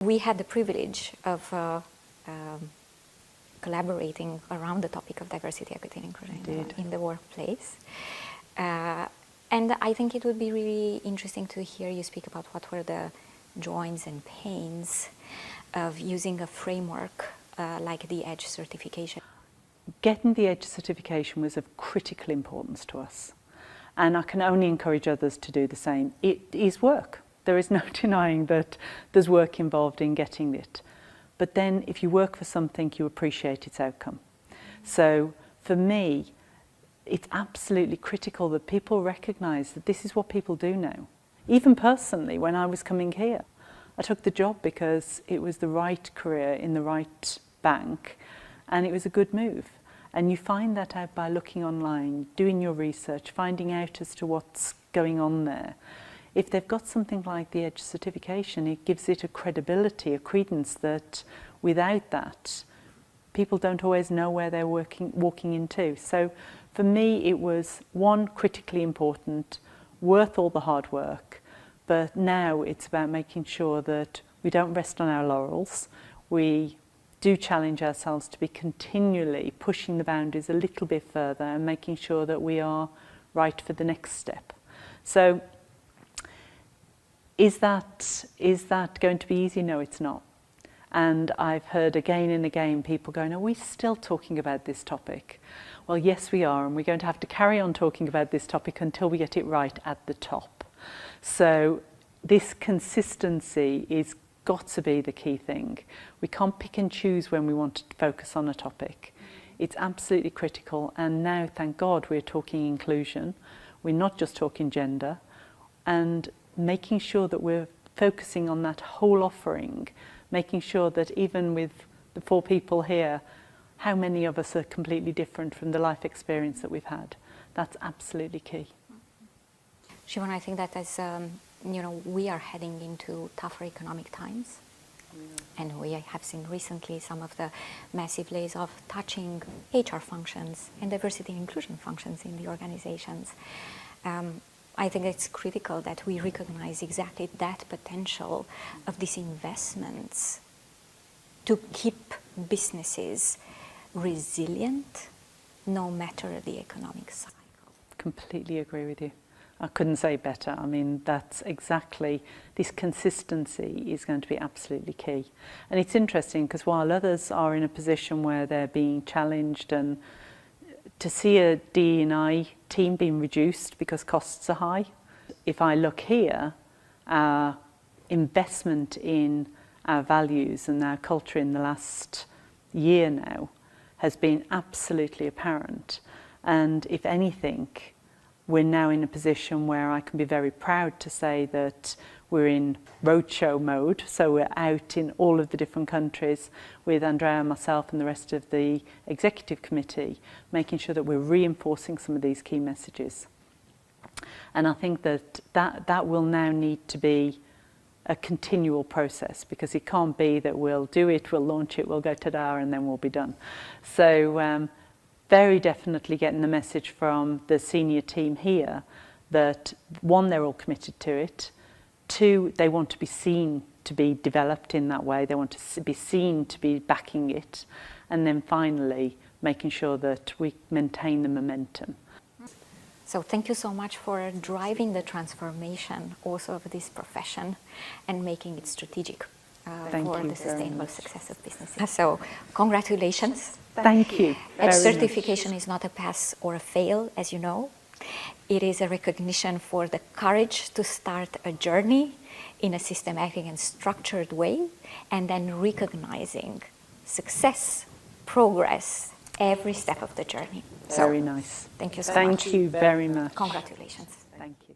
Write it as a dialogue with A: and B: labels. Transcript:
A: We had the privilege of collaborating around the topic of diversity, equity and inclusion in the workplace. And I think it would be really interesting to hear you speak about what were the joys and pains of using a framework like the EDGE certification.
B: Getting the EDGE certification was of critical importance to us, and I can only encourage others to do the same. It is work. There is no denying that there's work involved in getting it. But then if you work for something, you appreciate its outcome. So for me, it's absolutely critical that people recognise that this is what people do now. Even personally, when I was coming here, I took the job because it was the right career in the right bank, and it was a good move. And you find that out by looking online, doing your research, finding out as to what's going on there. If they've got something like the EDGE certification, it gives it a credibility, a credence that without that, people don't always know where they're walking into. So for me, it was one, critically important, worth all the hard work, but now it's about making sure that we don't rest on our laurels. We do challenge ourselves to be continually pushing the boundaries a little bit further and making sure that we are right for the next step. So is that going to be easy? No, it's not. And I've heard again and again people going, are we still talking about this topic? Well, yes, we are, and we're going to have to carry on talking about this topic until we get it right at the top. So this consistency is got to be the key thing. We can't pick and choose when we want to focus on a topic. It's absolutely critical, and now, thank God, we're talking inclusion. We're not just talking gender, and making sure that we're focusing on that whole offering, making sure that even with the 4 people here, how many of us are completely different from the life experience that we've had. That's absolutely key.
A: Siobhan, I think that as we are heading into tougher economic times, and we have seen recently some of the massive layoffs touching HR functions and diversity and inclusion functions in the organizations. I think it's critical that we recognize exactly that potential of these investments to keep businesses resilient no matter the economic cycle.
B: Completely agree with you. I couldn't say better. I mean, that's exactly, this consistency is going to be absolutely key. And it's interesting because while others are in a position where they're being challenged, and to see a D&I team being reduced because costs are high, if I look here, our investment in our values and our culture in the last year now has been absolutely apparent. And if anything, we're now in a position where I can be very proud to say that we're in roadshow mode. So we're out in all of the different countries with Andrea, myself and the rest of the executive committee, making sure that we're reinforcing some of these key messages. And I think that will now need to be a continual process, because it can't be that we'll do it, we'll launch it, we'll go ta-da, and then we'll be done. So very definitely getting the message from the senior team here that, one, they're all committed to it, 2, they want to be seen to be developed in that way, they want to be seen to be backing it, and then finally making sure that we maintain the momentum.
A: So thank you so much for driving the transformation also of this profession and making it strategic for the sustainable success of businesses. So congratulations.
B: Thank you.
A: EDGE certification is not a pass or a fail, as you know. It is a recognition for the courage to start a journey in a systematic and structured way, and then recognizing success, progress, every step of the journey.
B: Very nice.
A: Thank you so much.
B: Thank you very much.
A: Congratulations.
B: Thank you.